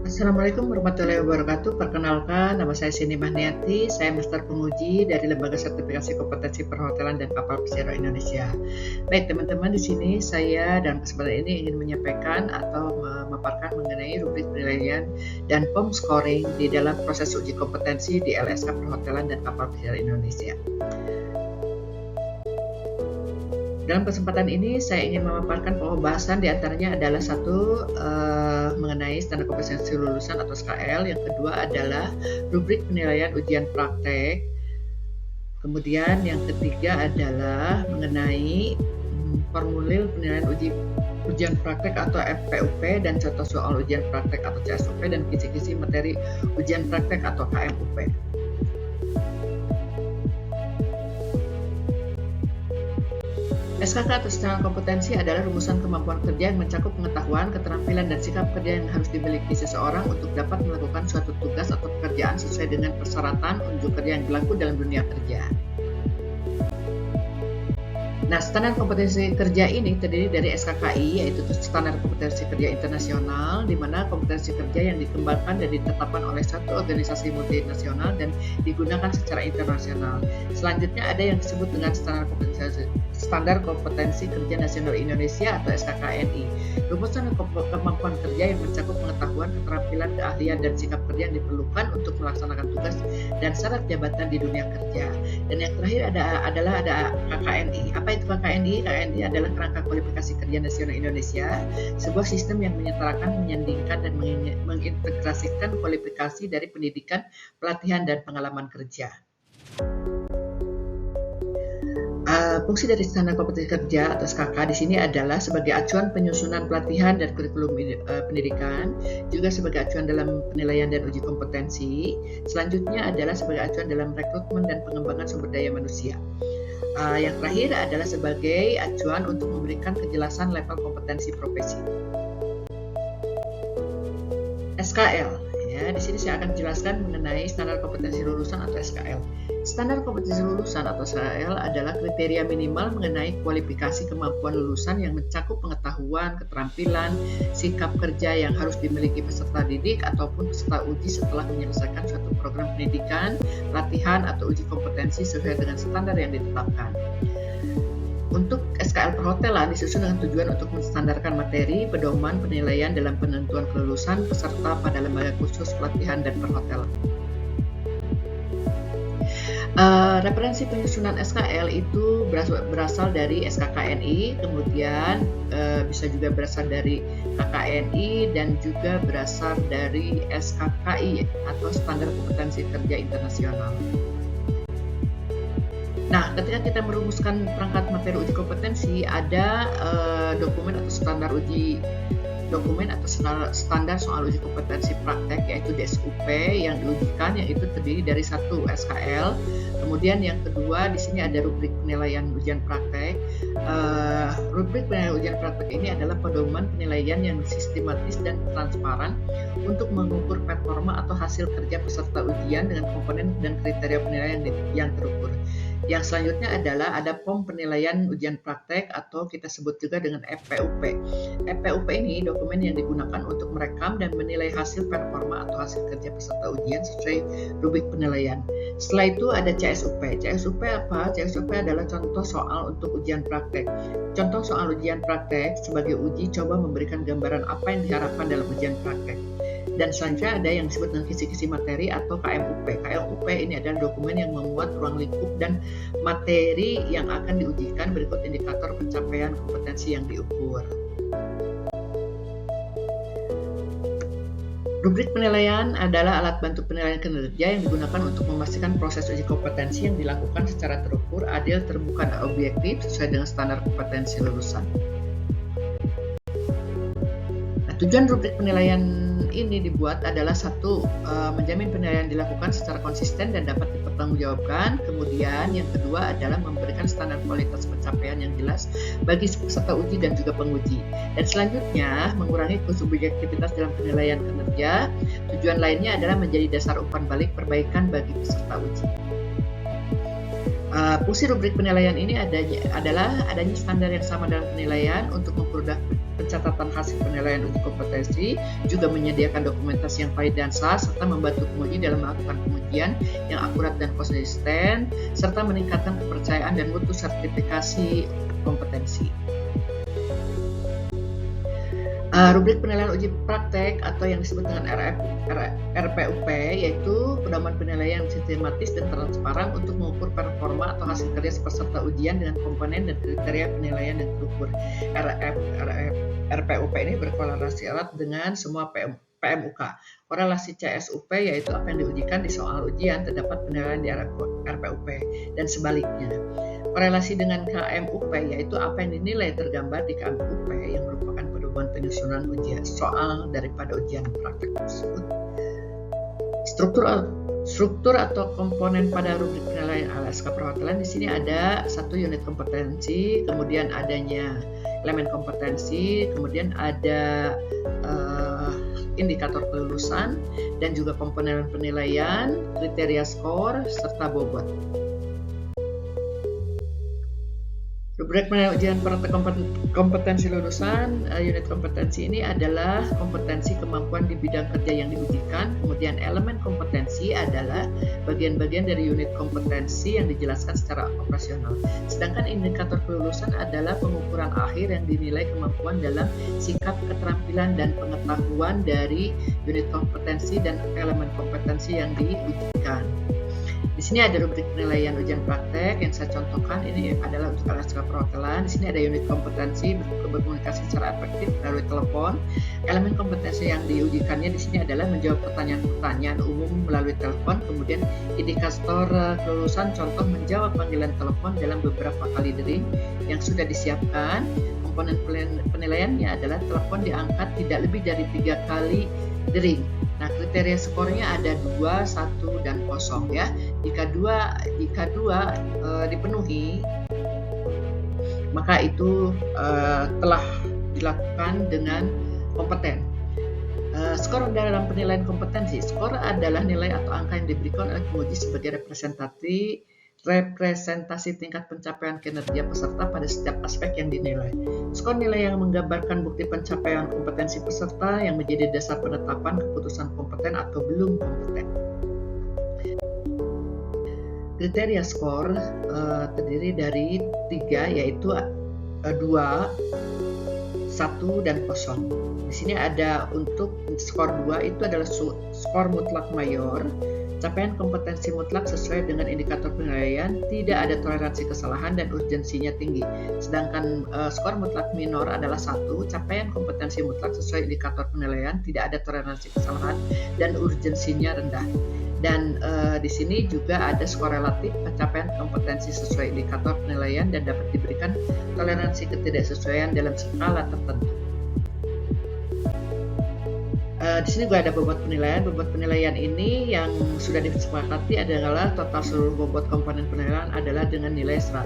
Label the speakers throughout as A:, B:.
A: Assalamualaikum warahmatullahi wabarakatuh. Perkenalkan, nama saya Cindy Mahniati. Saya Master Penguji dari Lembaga Sertifikasi Kompetensi Perhotelan dan Kapal Pesiar Indonesia. Baik teman-teman, di sini saya dalam kesempatan ini ingin menyampaikan atau memaparkan mengenai rubrik penilaian dan POM scoring di dalam proses uji kompetensi di LSK Perhotelan dan Kapal Pesiar Indonesia. Dalam kesempatan ini saya ingin memaparkan pembahasan diantaranya adalah satu mengenai standar kompetensi lulusan atau SKL, yang kedua adalah rubrik penilaian ujian praktek, kemudian yang ketiga adalah mengenai formulir penilaian ujian praktek atau FPUP dan contoh soal ujian praktek atau CSUP dan kisi-kisi materi ujian praktek atau KMUP. SKK atau standar kompetensi adalah rumusan kemampuan kerja yang mencakup pengetahuan, keterampilan, dan sikap kerja yang harus dimiliki seseorang untuk dapat melakukan suatu tugas atau pekerjaan sesuai dengan persyaratan unjuk kerja yang berlaku dalam dunia kerja. Nah, standar kompetensi kerja ini terdiri dari SKKI, yaitu standar kompetensi kerja internasional, di mana kompetensi kerja yang dikembangkan dan ditetapkan oleh satu organisasi multinasional dan digunakan secara internasional. Selanjutnya ada yang disebut dengan standar kompetensi kerja nasional Indonesia atau SKKNI. Rumusan kemampuan kerja yang mencakup pengetahuan, keterampilan, keahlian, dan sikap kerja yang diperlukan untuk melaksanakan tugas dan syarat jabatan di dunia kerja. Dan yang terakhir adalah KKNI. Apa itu KKNI? KKNI adalah Kerangka Kualifikasi Kerja Nasional Indonesia, sebuah sistem yang menyetarakan, menyandingkan, dan mengintegrasikan kualifikasi dari pendidikan, pelatihan, dan pengalaman kerja. Fungsi dari standar kompetensi kerja atau SKK di sini adalah sebagai acuan penyusunan pelatihan dan kurikulum pendidikan, juga sebagai acuan dalam penilaian dan uji kompetensi. Selanjutnya adalah sebagai acuan dalam rekrutmen dan pengembangan sumber daya manusia. Yang terakhir adalah sebagai acuan untuk memberikan kejelasan level kompetensi profesi. SKL, ya, di sini saya akan jelaskan mengenai standar kompetensi lulusan atau SKL. Standar kompetensi lulusan atau SKL adalah kriteria minimal mengenai kualifikasi kemampuan lulusan yang mencakup pengetahuan, keterampilan, sikap kerja yang harus dimiliki peserta didik ataupun peserta uji setelah menyelesaikan suatu program pendidikan, pelatihan, atau uji kompetensi sesuai dengan standar yang ditetapkan. Untuk SKL perhotelan disusun dengan tujuan untuk menstandarkan materi, pedoman, penilaian dalam penentuan kelulusan peserta pada lembaga khusus pelatihan dan perhotelan. Referensi penyusunan SKL itu berasal dari SKKNI, kemudian bisa juga berasal dari KKNI dan juga berasal dari SKKI atau Standar Kompetensi Kerja Internasional. Nah, ketika kita merumuskan perangkat materi uji kompetensi, ada dokumen atau standar soal uji kompetensi praktek, yaitu DSUP yang diujikan, yaitu terdiri dari satu SKL. Kemudian yang kedua di sini ada rubrik penilaian ujian praktek. Rubrik penilaian ujian praktek ini adalah pedoman penilaian yang sistematis dan transparan untuk mengukur performa atau hasil kerja peserta ujian dengan komponen dan kriteria penilaian yang terukur. Yang selanjutnya adalah ada POM penilaian ujian praktek atau kita sebut juga dengan FPUP. FPUP ini dokumen yang digunakan untuk merekam dan menilai hasil performa atau hasil kerja peserta ujian sesuai rubrik penilaian. Setelah itu ada CSUP. CSUP apa? CSUP adalah contoh soal untuk ujian praktek. Contoh soal ujian praktek sebagai uji coba memberikan gambaran apa yang diharapkan dalam ujian praktek. Dan selanjutnya ada yang disebut dengan kisi-kisi materi atau KMUP. KMUP ini adalah dokumen yang memuat ruang lingkup dan materi yang akan diujikan, berikut indikator pencapaian kompetensi yang diukur. Rubrik penilaian adalah alat bantu penilaian kinerja yang digunakan untuk memastikan proses uji kompetensi yang dilakukan secara terukur, adil, terbuka, dan objektif sesuai dengan standar kompetensi lulusan. Nah, tujuan rubrik penilaian ini dibuat adalah satu, menjamin penilaian dilakukan secara konsisten dan dapat dipertanggungjawabkan. Kemudian yang kedua adalah memberikan standar kualitas pencapaian yang jelas bagi peserta uji dan juga penguji. Dan selanjutnya mengurangi subjektivitas dalam penilaian kinerja. Tujuan lainnya adalah menjadi dasar umpan balik perbaikan bagi peserta uji. Fungsi rubrik penilaian ini adalah adanya standar yang sama dalam penilaian untuk mempermudah pencatatan hasil penilaian uji kompetensi, juga menyediakan dokumentasi yang valid dan sah, serta membantu penguji dalam melakukan pengujian yang akurat dan konsisten, serta meningkatkan kepercayaan dan mutu sertifikasi kompetensi. Rubrik penilaian uji praktek atau yang disebut dengan RPUP, yaitu pedoman penilaian yang sistematis dan transparan untuk mengukur performa atau hasil kerja peserta ujian dengan komponen dan kriteria penilaian yang terukur. RPUP ini berkorelasi erat dengan semua PMUK. Korelasi CSUP yaitu apa yang diujikan di soal ujian terdapat penilaian di RPUP dan sebaliknya. Korelasi dengan KMUP yaitu apa yang dinilai tergambar di KMUP yang merupakan pedoman penyusunan ujian soal daripada ujian praktek tersebut. Struktur atau komponen pada rubrik penilaian LSK perhotelan di sini ada satu unit kompetensi, kemudian adanya elemen kompetensi, kemudian ada indikator kelulusan dan juga komponen penilaian, kriteria skor serta bobot. Rubrik penilaian ujian praktek kompetensi lulusan, unit kompetensi ini adalah kompetensi kemampuan di bidang kerja yang diujikan, kemudian elemen kompetensi adalah bagian-bagian dari unit kompetensi yang dijelaskan secara operasional. Sedangkan indikator kelulusan adalah pengukuran akhir yang dinilai kemampuan dalam sikap, keterampilan, dan pengetahuan dari unit kompetensi dan elemen kompetensi yang diujikan. Di sini ada rubrik penilaian ujian praktek yang saya contohkan, ini adalah untuk LSK perhotelan. Di sini ada unit kompetensi berkomunikasi secara efektif melalui telepon. Elemen kompetensi yang diujikannya di sini adalah menjawab pertanyaan-pertanyaan umum melalui telepon. Kemudian indikator kelulusan contoh menjawab panggilan telepon dalam beberapa kali dering yang sudah disiapkan. Komponen penilaiannya adalah telepon diangkat tidak lebih dari 3 kali dering. Nah, kriteria skornya ada 2, 1, dan 0 ya. Jika dua dipenuhi, maka itu telah dilakukan dengan kompeten. Skor dalam penilaian kompetensi. Skor adalah nilai atau angka yang diberikan oleh penguji sebagai representasi tingkat pencapaian kinerja peserta pada setiap aspek yang dinilai. Skor nilai yang menggambarkan bukti pencapaian kompetensi peserta yang menjadi dasar penetapan keputusan kompeten atau belum kompeten. Kriteria skor terdiri dari 3, yaitu 2, 1, dan 0. Di sini ada untuk skor 2 itu adalah skor mutlak mayor. Capaian kompetensi mutlak sesuai dengan indikator penilaian, tidak ada toleransi kesalahan dan urgensinya tinggi. Sedangkan skor mutlak minor adalah 1, capaian kompetensi mutlak sesuai indikator penilaian, tidak ada toleransi kesalahan dan urgensinya rendah. Dan di sini juga ada skor relatif, pencapaian kompetensi sesuai indikator penilaian dan dapat diberikan toleransi ketidaksesuaian dalam skala tertentu. Di sini juga ada bobot penilaian. Bobot penilaian ini yang sudah disepakati adalah total seluruh bobot komponen penilaian adalah dengan nilai 100.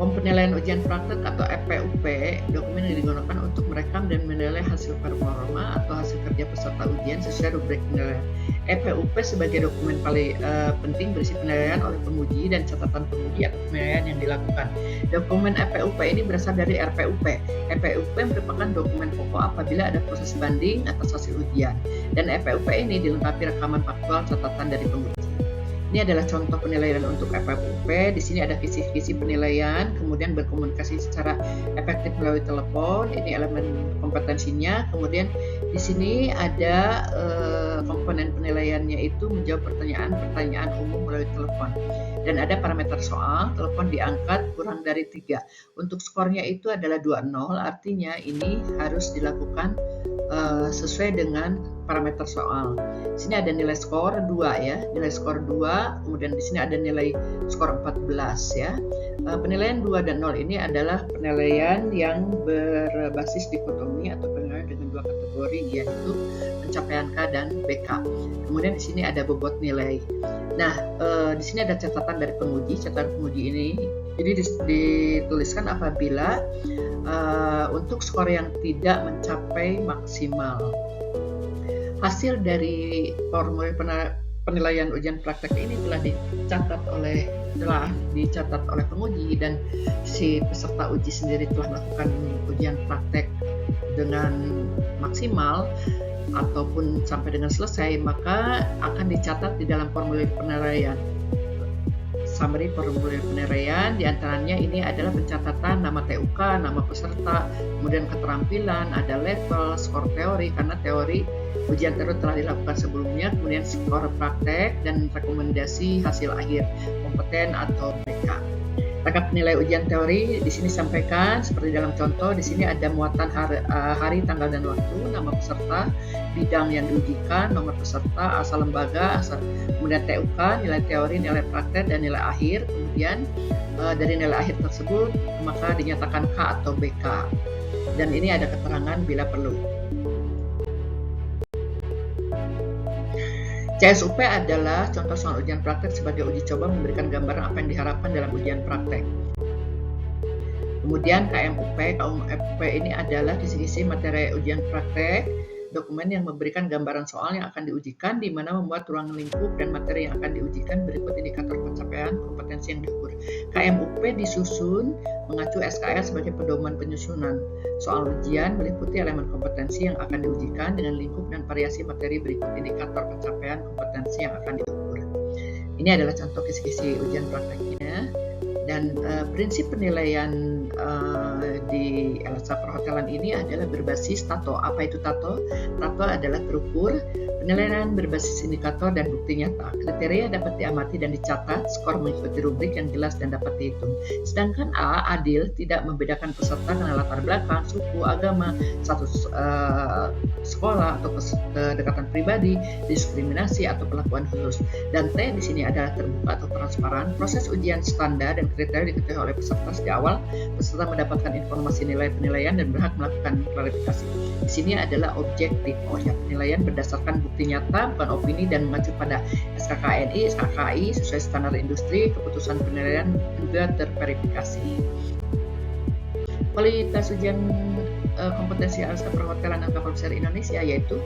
A: Penilaian ujian praktek atau FPUP, dokumen yang digunakan untuk merekam dan menilai hasil performa atau hasil kerja peserta ujian sesuai rubrik penilaian. FPUP sebagai dokumen paling penting berisi penilaian oleh penguji dan catatan penguji atau penilaian yang dilakukan. Dokumen FPUP ini berasal dari RPUP. FPUP merupakan dokumen pokok apabila ada proses banding atas hasil ujian. Dan FPUP ini dilengkapi rekaman faktual catatan dari penguji. Ini adalah contoh penilaian untuk FPUP. Di sini ada kisi-kisi penilaian, kemudian berkomunikasi secara efektif melalui telepon. Ini elemen kompetensinya. Kemudian di sini ada komponen penilaiannya itu menjawab pertanyaan-pertanyaan umum melalui telepon. Dan ada parameter soal, telepon diangkat kurang dari 3. Untuk skornya itu adalah 2,0, artinya ini harus dilakukan sesuai dengan parameter soal. Di sini ada nilai skor 2 ya, nilai skor 2, kemudian di sini ada nilai skor 14 ya. Penilaian 2 dan 0 ini adalah penilaian yang berbasis dikotomi atau penilaian dengan 2 kategori, yaitu pencapaian K dan BK. Kemudian di sini ada bobot nilai. Nah, di sini ada catatan dari penguji. Catatan penguji ini jadi dituliskan apabila untuk skor yang tidak mencapai maksimal. Hasil dari formulir penilaian ujian praktek ini telah dicatat oleh penguji dan si peserta uji sendiri telah melakukan ujian praktek dengan maksimal ataupun sampai dengan selesai, maka akan dicatat di dalam formulir penilaian. Summary formulir penilaian diantaranya ini adalah pencatatan nama TUK, nama peserta, kemudian keterampilan, ada level, skor teori karena teori ujian teori telah dilakukan sebelumnya, kemudian skor praktek dan rekomendasi hasil akhir kompeten atau BK. Rangkap nilai ujian teori di sini sampaikan seperti dalam contoh. Di sini ada muatan hari, tanggal dan waktu, nama peserta, bidang yang diujikan, nomor peserta, asal lembaga, kemudian TUK, nilai teori, nilai praktek dan nilai akhir. Kemudian dari nilai akhir tersebut maka dinyatakan K atau BK. Dan ini ada keterangan bila perlu. CSUP adalah contoh soal ujian praktek sebagai uji coba memberikan gambaran apa yang diharapkan dalam ujian praktek. Kemudian KMUP ini adalah kisi-kisi materi ujian praktek, dokumen yang memberikan gambaran soal yang akan diujikan, di mana memuat ruang lingkup dan materi yang akan diujikan berikut indikator pencapaian kompetensi yang diukur. KMUP disusun mengacu SKL sebagai pedoman penyusunan. Soal ujian meliputi elemen kompetensi yang akan diujikan dengan lingkup dan variasi materi berikut indikator pencapaian kompetensi yang akan diukur. Ini adalah contoh kisi-kisi ujian prakteknya. Dan prinsip penilaian di LSA perhotelan ini adalah berbasis TATO. Apa itu TATO? TATO adalah terukur, penilaian berbasis indikator dan bukti nyata. Kriteria dapat diamati dan dicatat, skor mengikuti rubrik yang jelas dan dapat dihitung. Sedangkan A, adil, tidak membedakan peserta karena latar belakang, suku, agama, status sekolah atau kedekatan pribadi, diskriminasi atau perlakuan khusus. Dan T di sini adalah terbuka atau transparan. Proses ujian standar dan kriteria diketahui oleh peserta sejak awal. Peserta mendapatkan informasi nilai penilaian dan berhak melakukan klarifikasi. Di sini adalah objektif. Penilaian berdasarkan bukti nyata, bukan opini, dan mengacu pada SKKNI, SKKI sesuai standar industri. Keputusan penilaian juga terverifikasi. Kualitas ujian kompetensi LSA perhotelan dan kapal besar Indonesia yaitu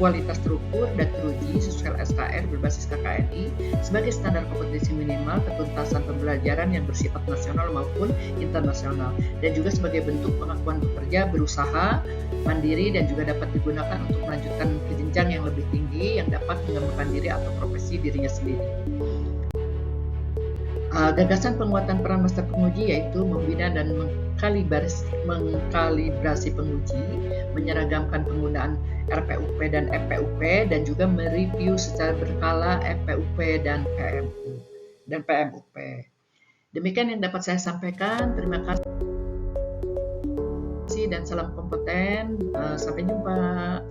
A: kualitas terukur dan teruji sesuai SKR berbasis KKNI sebagai standar kompetensi minimal ketuntasan pembelajaran yang bersifat nasional maupun internasional, dan juga sebagai bentuk pengakuan bekerja berusaha mandiri dan juga dapat digunakan untuk melanjutkan ke jenjang yang lebih tinggi yang dapat mengembangkan diri atau profesi dirinya sendiri. Gagasan penguatan peran master penguji yaitu membina dan mengkalibrasi penguji, menyeragamkan penggunaan RPUP dan FPUP, dan juga mereview secara berkala FPUP dan PMUP. Demikian yang dapat saya sampaikan. Terima kasih dan salam kompeten. Sampai jumpa.